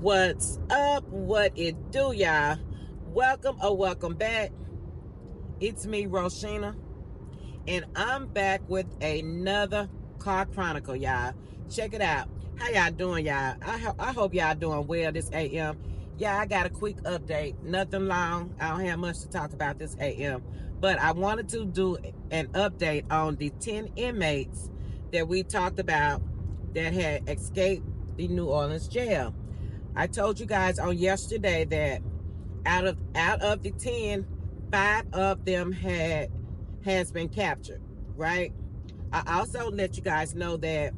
What's up? What it do, y'all? Welcome back. It's me, Roshina, and I'm back with another car chronicle, y'all. Check it out. How y'all doing, y'all? I hope y'all doing well this AM. Yeah, I got a quick update. Nothing long. I don't have much to talk about this AM, but I wanted to do an update on the 10 inmates that we talked about that had escaped the New Orleans jail. I told you guys on yesterday that out of the 10, 5 of them has been captured, right? I also let you guys know that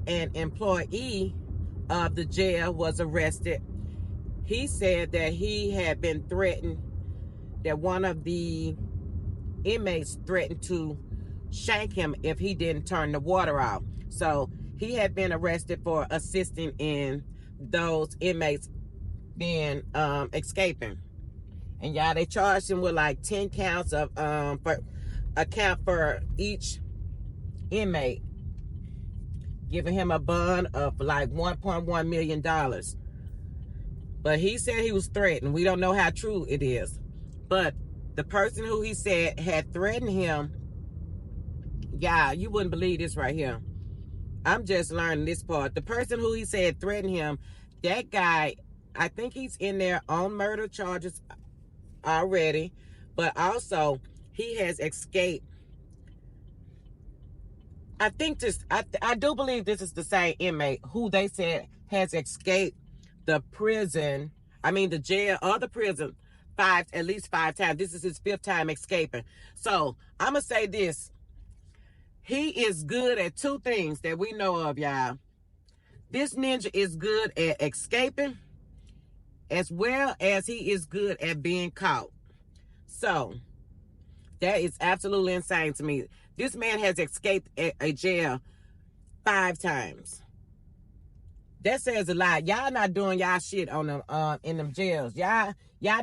an employee of the jail was arrested. He said that he had been threatened, that one of the inmates threatened to shank him if he didn't turn the water off. So he had been arrested for assisting in those inmates being escaping. And y'all, they charged him with like 10 counts of for a count for each inmate, giving him a bond of like $1.1 million. But he said he was threatened. We don't know how true it is. But the person who he said had threatened him, yeah, you wouldn't believe this right here. I'm just learning this part. The person who he said threatened him, that guy, I think he's in there on murder charges already, but also he has escaped. I think this, I do believe this is the same inmate who they said has escaped the prison, the jail or the prison at least 5 times. This is his 5th time escaping. So I'm gonna say this. He is good at 2 things that we know of, y'all. This ninja is good at escaping as well as he is good at being caught. So that is absolutely insane to me. This man has escaped a jail 5 times. That says a lot. Y'all not doing y'all shit on them in them jails. Y'all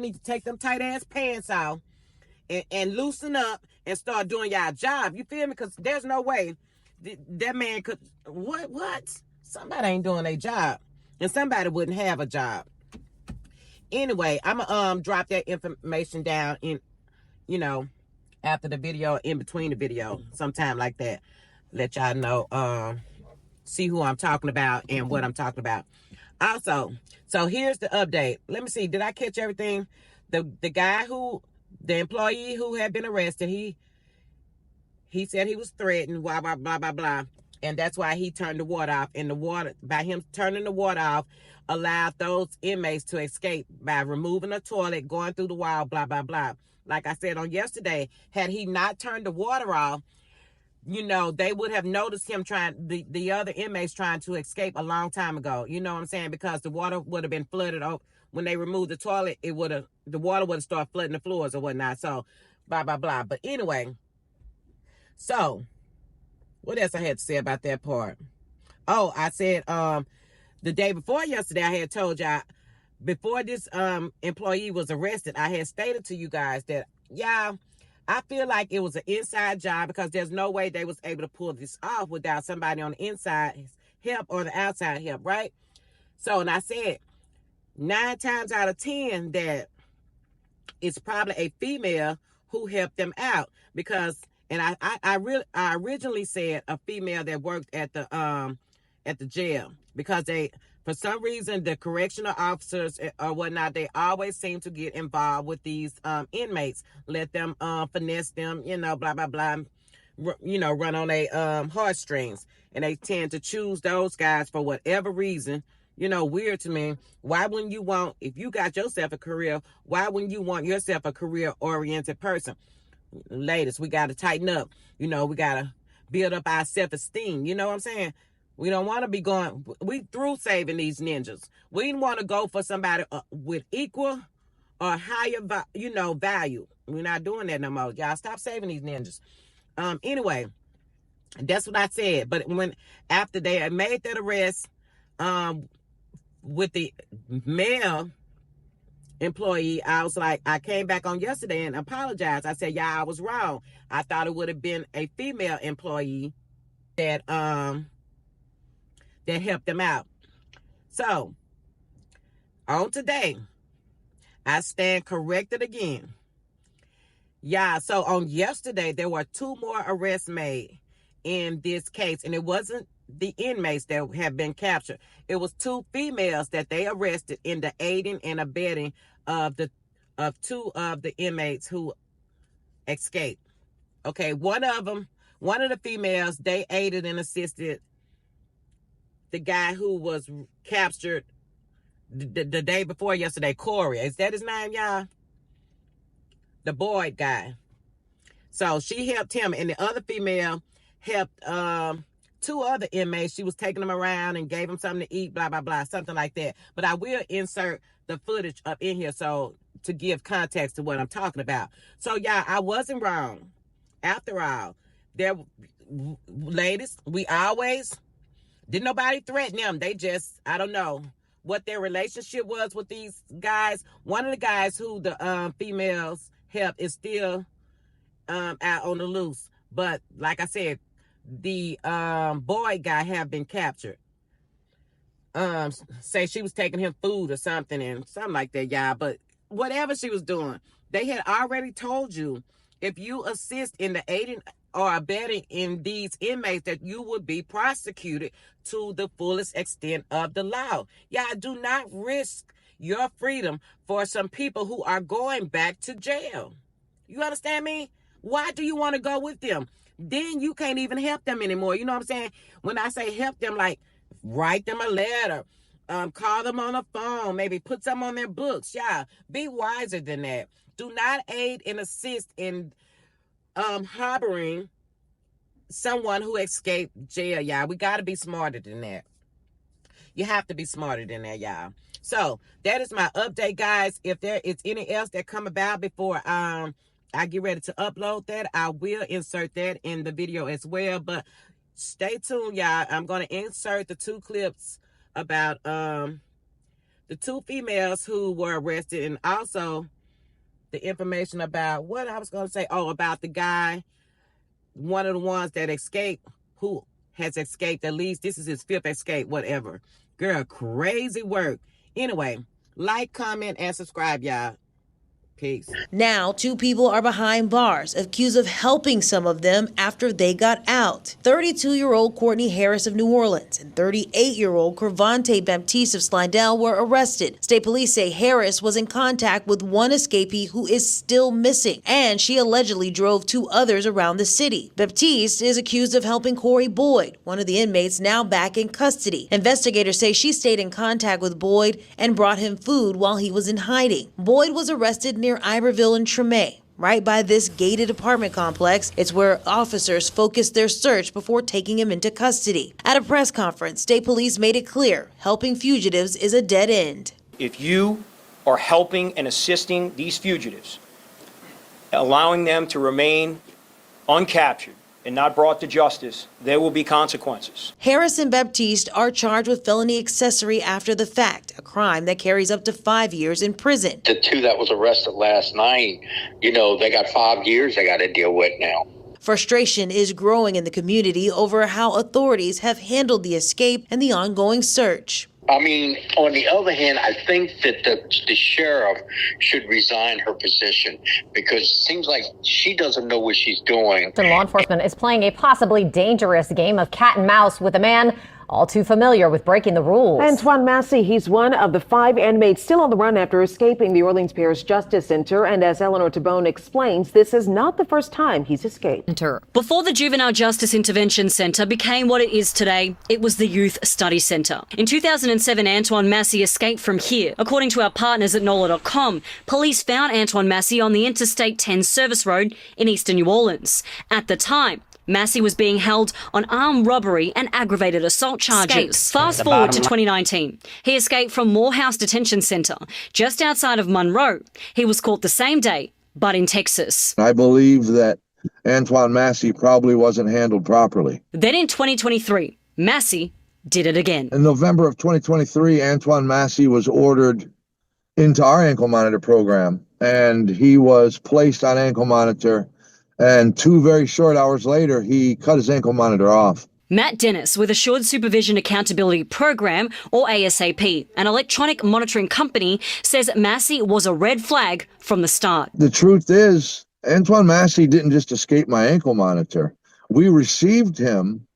need to take them tight ass pants off and loosen up and start doing y'all job. You feel me? Because there's no way that man could. What? Somebody ain't doing their job, and somebody wouldn't have a job. Anyway, I'm gonna drop that information down in, after the video, in between the video, sometime like that. Let y'all know, see who I'm talking about and what I'm talking about. Also, so here's the update. Let me see. Did I catch everything? The employee who had been arrested, he said he was threatened, blah, blah, blah, blah, blah. And that's why he turned the water off. And by him turning the water off, allowed those inmates to escape by removing the toilet, going through the wall, blah, blah, blah. Like I said on yesterday, had he not turned the water off, they would have noticed him the other inmates trying to escape a long time ago. You know what I'm saying? Because the water would have been flooded over. When they removed the toilet, the water would have started flooding the floors or whatnot. So, blah, blah, blah. But anyway, so what else I had to say about that part? Oh, I said the day before yesterday, I had told y'all, before this employee was arrested, I had stated to you guys that, I feel like it was an inside job because there's no way they was able to pull this off without somebody on the inside help or the outside help, right? So, and I said 9 times out of 10 that it's probably a female who helped them out because, and I originally said a female that worked at the jail because for some reason, the correctional officers or whatnot, they always seem to get involved with these inmates, let them finesse them, blah, blah, blah, run on their heartstrings. And they tend to choose those guys for whatever reason. Weird to me. Why wouldn't you want, if you got yourself a career, why wouldn't you want yourself a career-oriented person? Ladies, we got to tighten up. We got to build up our self-esteem. You know what I'm saying? We don't want to be we through saving these ninjas. We want to go for somebody with equal or higher, value. We're not doing that no more. Y'all stop saving these ninjas. Anyway, that's what I said. But after they made that arrest, with the male employee, I was like, I came back on yesterday and apologized. I said, I was wrong. I thought it would have been a female employee that helped them out. So on today, I stand corrected again. Yeah, so on yesterday, there were 2 more arrests made in this case, and it wasn't the inmates that have been captured. It was 2 females that they arrested in the aiding and abetting of 2 of the inmates who escaped. Okay, one of the females, they aided and assisted the guy who was captured the day before yesterday, Corey. Is that his name, y'all? The Boyd guy. So she helped him, and the other female helped 2 other inmates. She was taking them around and gave them something to eat, blah, blah, blah, something like that. But I will insert the footage up in here so to give context to what I'm talking about. So, yeah, I wasn't wrong. After all, ladies, we always, didn't nobody threaten them. They just, I don't know what their relationship was with these guys. One of the guys who the females helped is still out on the loose. But like I said, the Boyd guy have been captured. Say she was taking him food or something and something like that, y'all. But whatever she was doing, they had already told you if you assist in the aiding or abetting in these inmates that you would be prosecuted to the fullest extent of the law. Y'all do not risk your freedom for some people who are going back to jail. You understand me? Why do you want to go with them? Then you can't even help them anymore. You know what I'm saying? When I say help them, like write them a letter, call them on the phone, maybe put some on their books. Yeah, be wiser than that. Do not aid and assist in harboring someone who escaped jail, y'all. We got to be smarter than that. You have to be smarter than that, y'all. So that is my update, guys. If there is any else that come about before I get ready to upload that, I will insert that in the video as well. But stay tuned, y'all. I'm going to insert the 2 clips about the 2 females who were arrested, and also the information about what I was going to say. Oh, about the guy, one of the ones that escaped, who has escaped at least. This is his 5th escape, whatever. Girl, crazy work. Anyway, like, comment, and subscribe, y'all. Peace. Now, 2 people are behind bars, accused of helping some of them after they got out. 32-year-old Courtney Harris of New Orleans and 38-year-old Cravante Baptiste of Slidell were arrested. State police say Harris was in contact with one escapee who is still missing, and she allegedly drove 2 others around the city. Baptiste is accused of helping Corey Boyd, one of the inmates now back in custody. Investigators say she stayed in contact with Boyd and brought him food while he was in hiding. Boyd was arrested near Iberville and Treme, right by this gated apartment complex. It's where officers focused their search before taking him into custody. At a press conference, state police made it clear helping fugitives is a dead end. If you are helping and assisting these fugitives, allowing them to remain uncaptured and not brought to justice, there will be consequences. Harris and Baptiste are charged with felony accessory after the fact, a crime that carries up to 5 years in prison. The 2 that was arrested last night, they got 5 years they got to deal with now. Frustration is growing in the community over how authorities have handled the escape and the ongoing search. I mean, on the other hand, I think that the sheriff should resign her position because it seems like she doesn't know what she's doing. Law enforcement is playing a possibly dangerous game of cat and mouse with a man all too familiar with breaking the rules. Antoine Massey, he's one of the 5 inmates still on the run after escaping the Orleans Parish Justice Center. And as Eleanor Tabone explains, this is not the first time he's escaped. Before the Juvenile Justice Intervention Centre became what it is today, it was the Youth Study Centre. In 2007, Antoine Massey escaped from here. According to our partners at NOLA.com, police found Antoine Massey on the Interstate 10 service road in eastern New Orleans. At the time, Massey was being held on armed robbery and aggravated assault charges. Fast forward to 2019. He escaped from Morehouse Detention Center, just outside of Monroe. He was caught the same day, but in Texas. I believe that Antoine Massey probably wasn't handled properly. Then in 2023, Massey did it again. In November of 2023, Antoine Massey was ordered into our ankle monitor program, and he was placed on ankle monitor. And 2 very short hours later, he cut his ankle monitor off. Matt Dennis with Assured Supervision Accountability Program, or ASAP, an electronic monitoring company, says Massey was a red flag from the start. The truth is, Antoine Massey didn't just escape my ankle monitor. We received him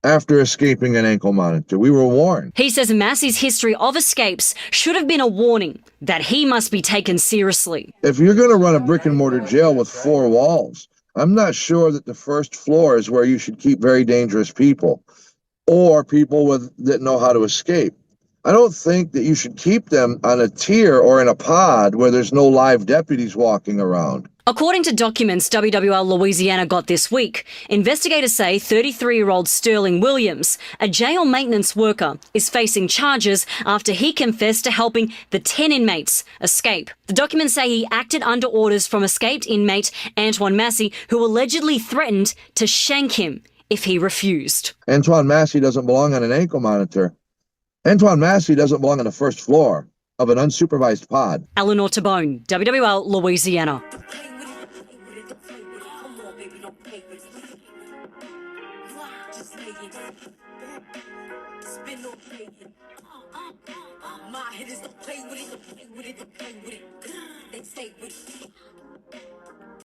after escaping an ankle monitor. We were warned. He says Massey's history of escapes should have been a warning that he must be taken seriously. If you're going to run a brick and mortar jail with 4 walls, I'm not sure that the first floor is where you should keep very dangerous people or people that know how to escape. I don't think that you should keep them on a tier or in a pod where there's no live deputies walking around. According to documents WWL Louisiana got this week, investigators say 33-year-old Sterling Williams, a jail maintenance worker, is facing charges after he confessed to helping the 10 inmates escape. The documents say he acted under orders from escaped inmate Antoine Massey, who allegedly threatened to shank him if he refused. Antoine Massey doesn't belong on an ankle monitor. Antoine Massey doesn't belong on the first floor of an unsupervised pod. Eleanor Tabone, WWL Louisiana. My hitters don't play with it, don't play with it, don't play with it. They stay with it.